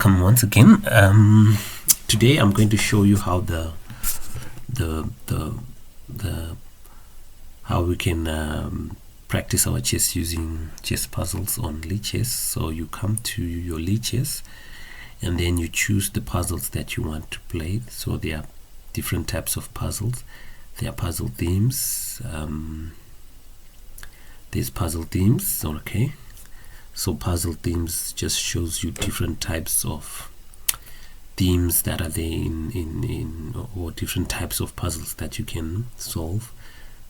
Come once again. Today I'm going to show you how how we can practice our chess using chess puzzles on Lichess. So you come to your Lichess and then you choose the puzzles that you want to play. So there are different types of puzzles. There are puzzle themes. There's puzzle themes. Okay. So puzzle themes just shows you different types of themes that are there in or different types of puzzles that you can solve.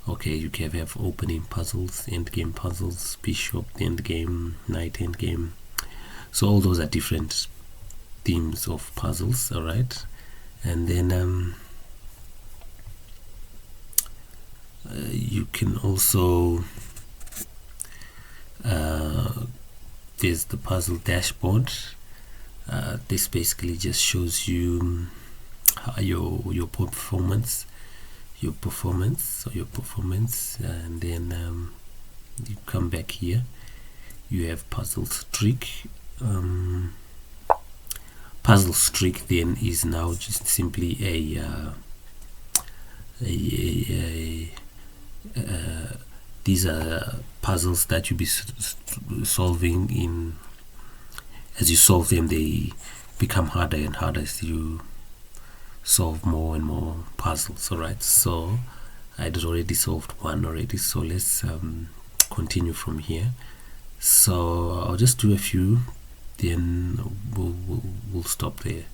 Okay, you can have opening puzzles, end game puzzles, bishop end game, knight end game. So all those are different themes of puzzles. All right, and then you can also there's the puzzle dashboard. This basically just shows you how your performance, and then you come back here. You have puzzle streak. Puzzle streak then is now just simply these are puzzles that you'll be solving in. As you solve them, they become harder and harder as you solve more and more puzzles. All right, so I had already solved one already, so let's continue from here. So I'll just do a few, then we'll stop there.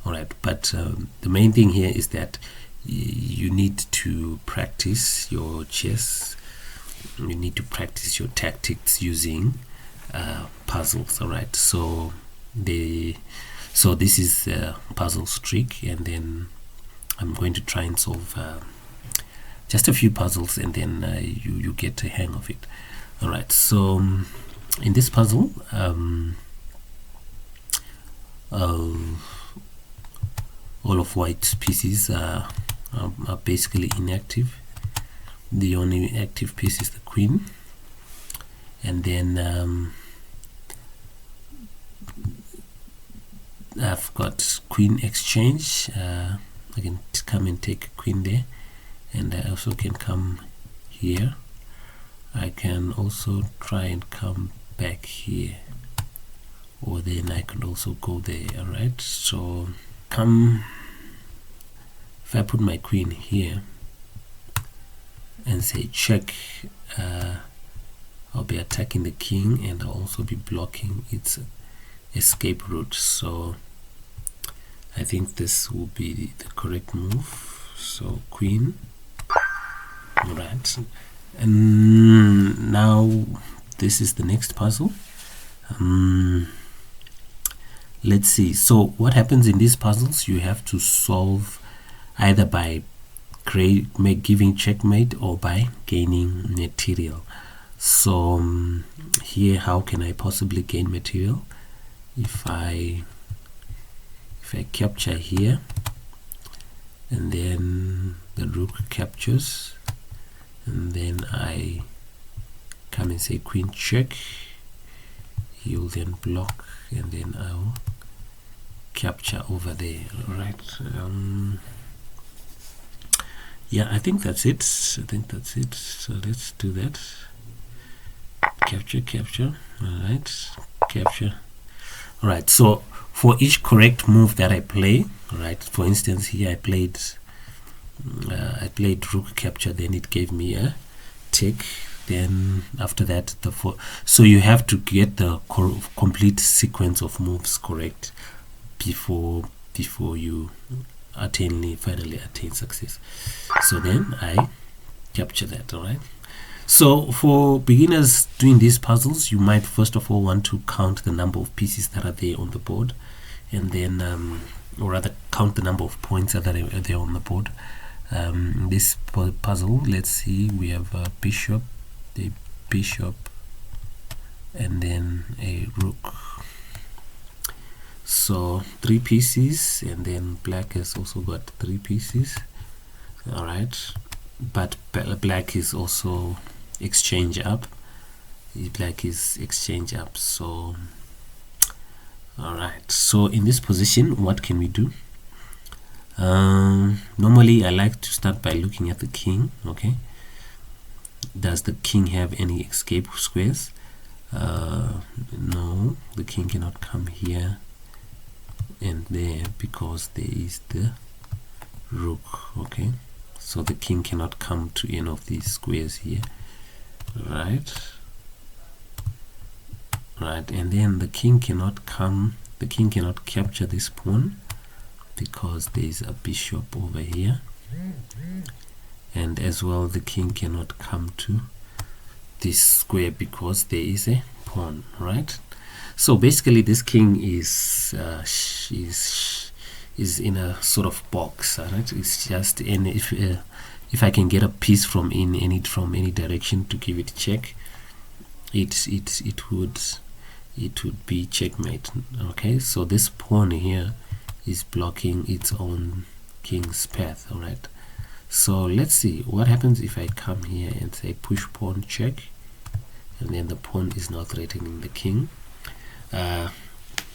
All right, but the main thing here is that you need to practice your chess. You need to practice your tactics using puzzles. All right, so this is puzzle streak, and then I'm going to try and solve just a few puzzles, and then you get a hang of it. All right, so in this puzzle all of white's pieces are basically inactive. The only active piece is the queen, and then I've got queen exchange. I can come and take a queen there, and I also can come here. I can also try and come back here, or then I could also go there. All right, so if I put my queen here and say check, I'll be attacking the king, and I'll also be blocking its escape route. So I think this will be the correct move. So queen. All right, and now this is the next puzzle. Let's see. So what happens in these puzzles? You have to solve either by giving checkmate or by gaining material. So here, how can I possibly gain material? If I capture here, and then the rook captures, and then I come and say queen check, he'll then block, and then I'll capture over there. All right, yeah, I think that's it. So let's do that. Capture. All right, capture. All right, so for each correct move that I play, all right, for instance here I played rook capture, then it gave me a take. Then after that so you have to get the complete sequence of moves correct before you finally attain success. So then I capture that. All right, so for beginners doing these puzzles, you might first of all want to count the number of pieces that are there on the board, and then or rather count the number of points that are there on the board. This puzzle, let's see, we have a bishop, and then a rook. So 3 pieces, and then black has also got 3 pieces. All right, but black is also exchange up. Black is exchange up. So All right, so in this position, what can we do? Normally I like to start by looking at the king. Okay, does the king have any escape squares? No, the king cannot come here and there because there is the rook. Okay, so the king cannot come to any of these squares here, right? And then the king cannot capture this pawn because there is a bishop over here, and as well the king cannot come to this square because there is a pawn, right? So basically this king is in a sort of box, right? It's just, and if I can get a piece from any direction to give it check, it would be checkmate. Okay, so this pawn here is blocking its own king's path. All right, so let's see what happens if I come here and say push pawn check, and then the pawn is now threatening the king.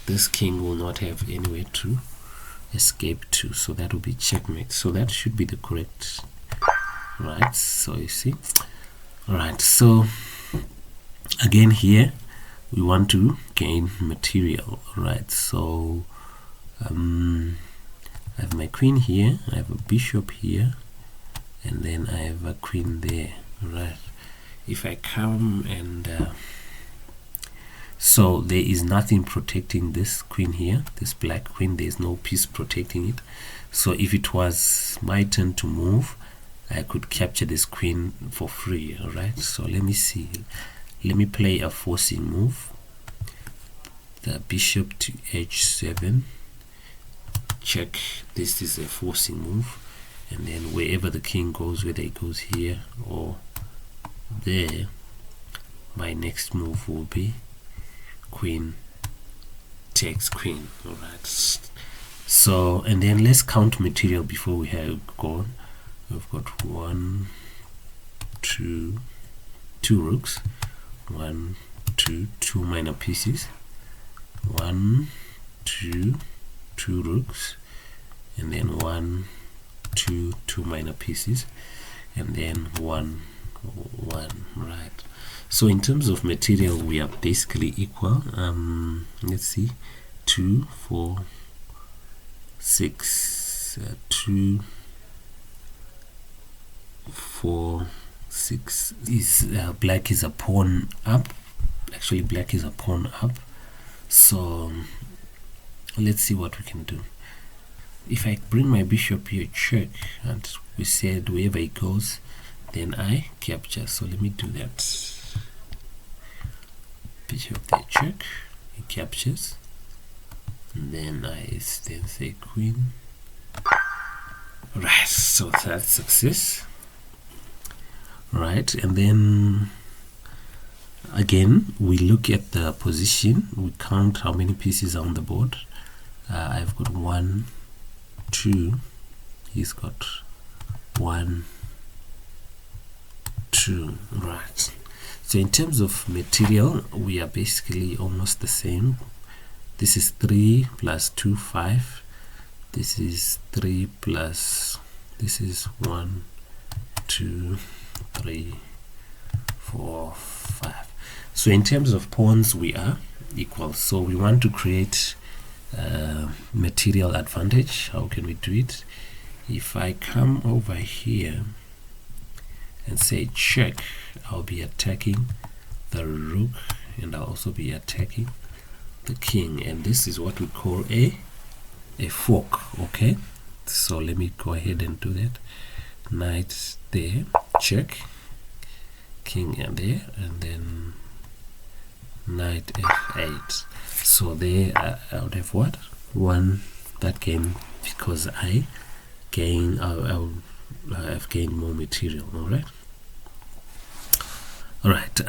This king will not have anywhere to escape to, so that will be checkmate. So that should be the correct, right? So you see, all right, so again here we want to gain material, right? So I have my queen here, I have a bishop here, and then I have a queen there, right? If I come and so there is nothing protecting this queen here, this black queen, there is no piece protecting it. So if it was my turn to move, I could capture this queen for free. All right, so let me see, let me play a forcing move, the bishop to h7 check. This is a forcing move, and then wherever the king goes, whether it goes here or there, my next move will be queen takes queen. All right, so and then let's count material before we have gone. We've got 1 2 2 rooks, 1 2 2 minor pieces, 1 2 2 rooks, and then 1 2 2 minor pieces, and then 1 1, right? So in terms of material, we are basically equal. Let's see, 2 4 6 2 4 6 is black is a pawn up. Actually, black is a pawn up. So let's see what we can do. If I bring my bishop here, check, and we said wherever it goes, then I capture. So let me do that. Bishop there, check, it captures, and then I then say queen. Right, so that's success. Right, and then again we look at the position, we count how many pieces are on the board. I've got 1 2, he's got 1 2, right? So in terms of material, we are basically almost the same. This is 3 plus 2 5, this is 3 plus, this is 1 2 3 4 5. So in terms of pawns, we are equal. So we want to create material advantage. How can we do it? If I come over here and say check, I'll be attacking the rook, and I'll also be attacking the king, and this is what we call a fork. Okay, so let me go ahead and do that. Knight there, check, king and there, and then knight f8. So there I would have what? Won that game because I gain, I've gained more material. All right. All right.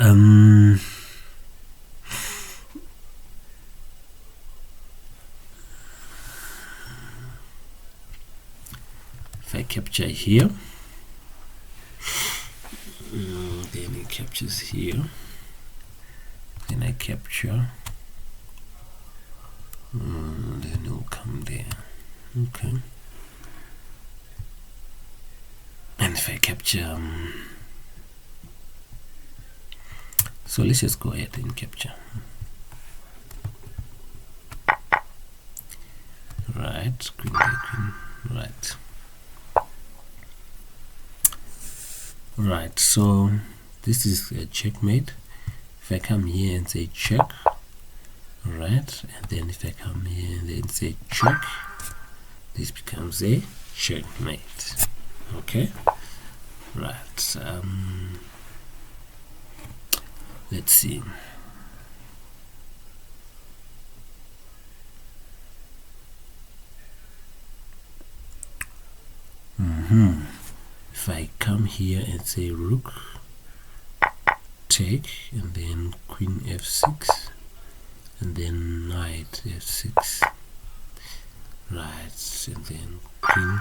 If I capture here, then it captures here, then I capture then it'll come there. Okay. And if I capture, so let's just go ahead and capture. Right, queen by queen. Right. Right, so this is a checkmate. If I come here and say check, right, and then if I come here and then say check, this becomes a checkmate. Okay, right. Let's see. If I come here and say rook take, and then queen f6, and then knight f6, right, and then queen